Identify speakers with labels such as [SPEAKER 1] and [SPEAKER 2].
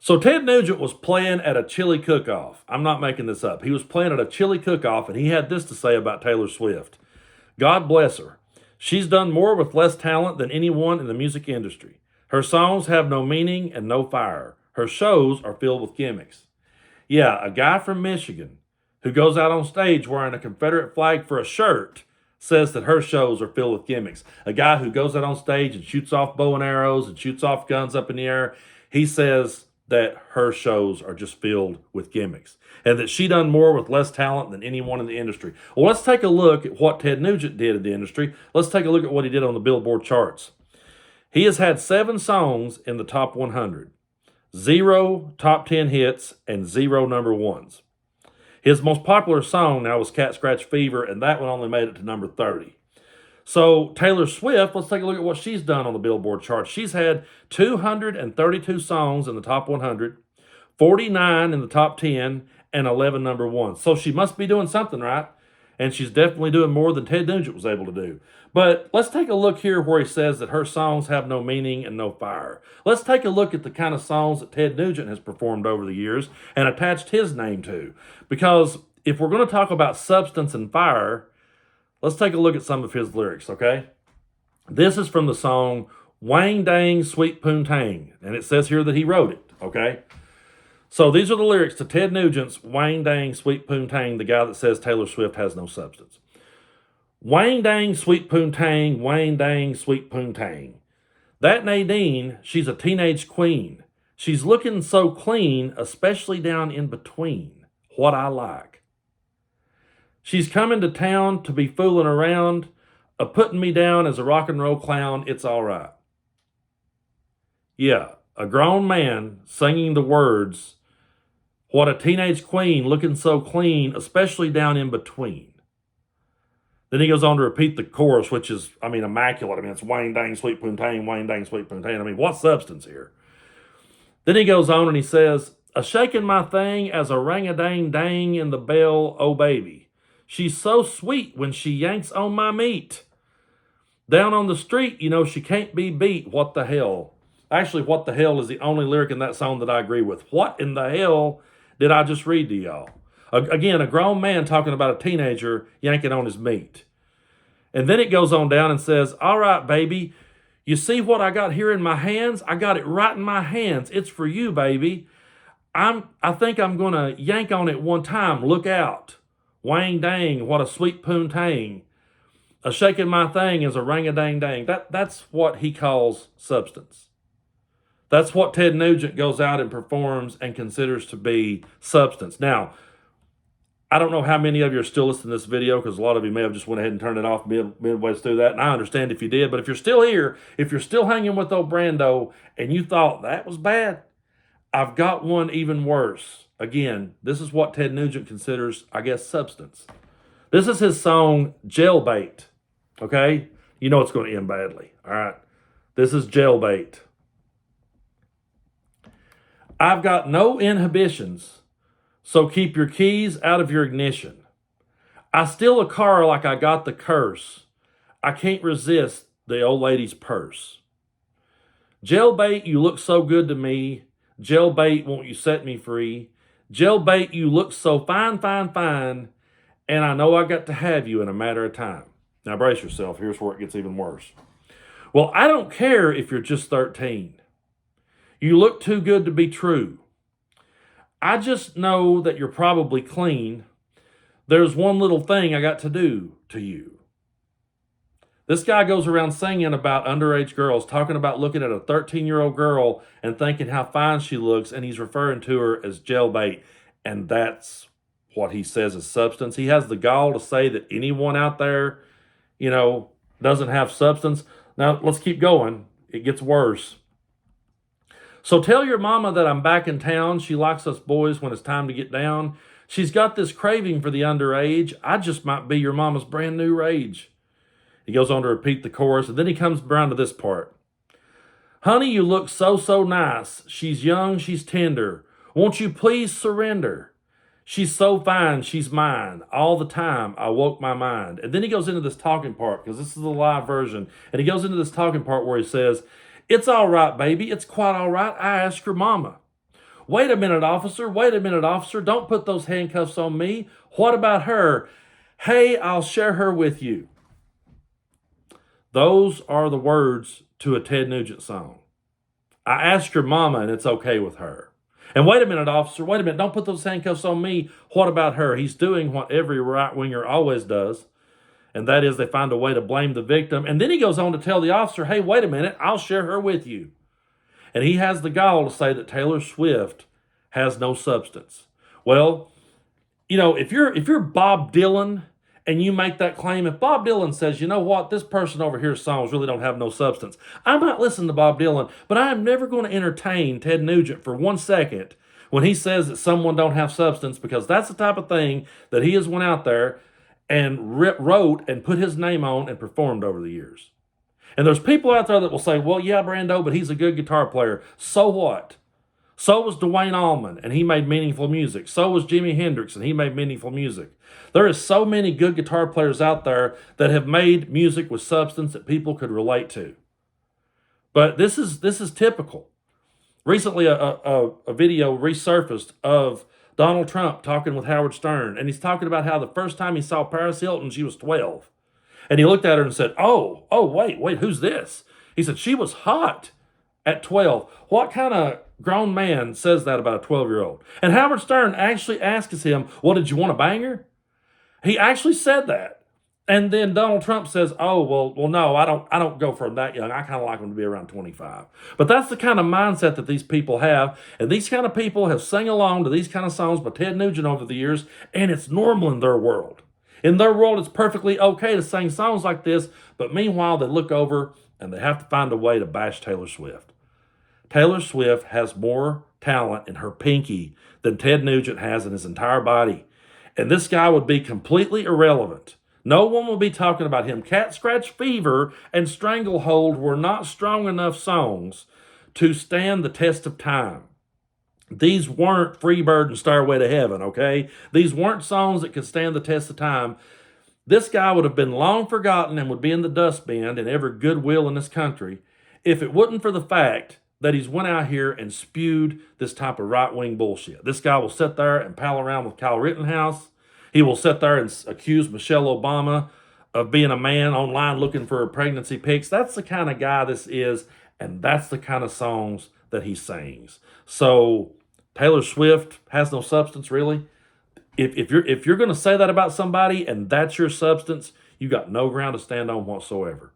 [SPEAKER 1] So Ted Nugent was playing at a chili cook-off. I'm not making this up. He was playing at a chili cook-off, and he had this to say about Taylor Swift. God bless her. She's done more with less talent than anyone in the music industry. Her songs have no meaning and no fire. Her shows are filled with gimmicks. Yeah, a guy from Michigan who goes out on stage wearing a Confederate flag for a shirt says that her shows are filled with gimmicks. A guy who goes out on stage and shoots off bow and arrows and shoots off guns up in the air, he says that her shows are just filled with gimmicks and that she done more with less talent than anyone in the industry. Well, let's take a look at what Ted Nugent did in the industry. Let's take a look at what he did on the Billboard charts. He has had 7 songs in the top 100, 0 top 10 hits, and 0 number ones. His most popular song now was Cat Scratch Fever, and that one only made it to number 30. So Taylor Swift, let's take a look at what she's done on the Billboard chart. She's had 232 songs in the top 100, 49 in the top 10, and 11 number ones. So she must be doing something right, and she's definitely doing more than Ted Nugent was able to do. But let's take a look here where he says that her songs have no meaning and no fire. Let's take a look at the kind of songs that Ted Nugent has performed over the years and attached his name to. Because if we're going to talk about substance and fire, let's take a look at some of his lyrics, okay? This is from the song Wang Dang Sweet Poontang, and it says here that he wrote it, okay? So these are the lyrics to Ted Nugent's Wang Dang Sweet Poontang, the guy that says Taylor Swift has no substance. Wang Dang Sweet Poontang, Wang Dang Sweet Poontang. That Nadine, she's a teenage queen. She's looking so clean, especially down in between. What I like. She's coming to town to be fooling around, putting me down as a rock and roll clown. It's all right. Yeah, a grown man singing the words, what a teenage queen looking so clean, especially down in between. Then he goes on to repeat the chorus, which is, immaculate. It's Wang Dang Sweet Poontang, Wang Dang Sweet Poontang. What substance here? Then he goes on and he says, a shaking my thing as a ring-a-dang-dang in the bell, oh baby. She's so sweet when she yanks on my meat. Down on the street, she can't be beat. What the hell? Actually, what the hell is the only lyric in that song that I agree with. What in the hell did I just read to y'all? Again, a grown man talking about a teenager yanking on his meat. And then it goes on down and says, all right, baby, you see what I got here in my hands? I got it right in my hands. It's for you, baby. I think I'm going to yank on it one time. Look out. Wang dang, what a sweet poontang. A shaking my thing is a ring-a-dang-dang. That's what he calls substance. That's what Ted Nugent goes out and performs and considers to be substance. Now, I don't know how many of you are still listening to this video because a lot of you may have just went ahead and turned it off midway through that, and I understand if you did. But if you're still here, if you're still hanging with old Brando and you thought that was bad, I've got one even worse. Again, this is what Ted Nugent considers, I guess, substance. This is his song, Jailbait, okay? You know it's going to end badly, all right? This is Jailbait. I've got no inhibitions, so keep your keys out of your ignition. I steal a car like I got the curse. I can't resist the old lady's purse. Jailbait, you look so good to me. Jailbait, won't you set me free? Jailbait, you look so fine, fine, fine. And I know I got to have you in a matter of time. Now brace yourself. Here's where it gets even worse. Well, I don't care if you're just 13. You look too good to be true. I just know that you're probably clean. There's one little thing I got to do to you. This guy goes around singing about underage girls, talking about looking at a 13-year-old girl and thinking how fine she looks, and he's referring to her as jailbait, and that's what he says is substance. He has the gall to say that anyone out there, doesn't have substance. Now, let's keep going. It gets worse. So tell your mama that I'm back in town. She likes us boys when it's time to get down. She's got this craving for the underage. I just might be your mama's brand new rage. He goes on to repeat the chorus, and then he comes around to this part. Honey, you look so, so nice. She's young, she's tender. Won't you please surrender? She's so fine, she's mine. All the time, I woke my mind. And then he goes into this talking part, because this is the live version. And he goes into this talking part where he says, it's all right, baby. It's quite all right. I asked your mama. Wait a minute, officer. Wait a minute, officer. Don't put those handcuffs on me. What about her? Hey, I'll share her with you. Those are the words to a Ted Nugent song. I asked your mama and it's okay with her. And wait a minute, officer. Wait a minute. Don't put those handcuffs on me. What about her? He's doing what every right-winger always does. And that is they find a way to blame the victim. And then he goes on to tell the officer, hey, wait a minute, I'll share her with you. And he has the gall to say that Taylor Swift has no substance. Well, you know, if you're Bob Dylan and you make that claim, if Bob Dylan says, you know what, this person over here's songs really don't have no substance, I might listen to Bob Dylan, but I am never going to entertain Ted Nugent for 1 second when he says that someone don't have substance, because that's the type of thing that he has went out there and wrote and put his name on and performed over the years. And there's people out there that will say, well, yeah, Brando, but he's a good guitar player. So what? So was Duane Allman, and he made meaningful music. So was Jimi Hendrix, and he made meaningful music. There is so many good guitar players out there that have made music with substance that people could relate to. But this is typical. Recently, a video resurfaced of Donald Trump talking with Howard Stern, and he's talking about how the first time he saw Paris Hilton, she was 12. And he looked at her and said, oh, wait, who's this? He said, she was hot at 12. What kind of grown man says that about a 12-year-old? And Howard Stern actually asks him, well, did you want to bang her? He actually said that. And then Donald Trump says, oh, well, no, I don't go for him that young. I kind of like him to be around 25. But that's the kind of mindset that these people have. And these kind of people have sang along to these kind of songs by Ted Nugent over the years, and it's normal in their world. In their world, it's perfectly okay to sing songs like this, but meanwhile, they look over and they have to find a way to bash Taylor Swift. Taylor Swift has more talent in her pinky than Ted Nugent has in his entire body. And this guy would be completely irrelevant. No one will be talking about him. Cat Scratch Fever and Stranglehold were not strong enough songs to stand the test of time. These weren't Freebird and Stairway to Heaven, okay? These weren't songs that could stand the test of time. This guy would have been long forgotten and would be in the dustbin in every goodwill in this country if it wasn't for the fact that he's went out here and spewed this type of right-wing bullshit. This guy will sit there and pal around with Kyle Rittenhouse. He will sit there and accuse Michelle Obama of being a man online looking for pregnancy pics. That's the kind of guy this is, and that's the kind of songs that he sings. So Taylor Swift has no substance, really. If you're going to say that about somebody and that's your substance, you got no ground to stand on whatsoever.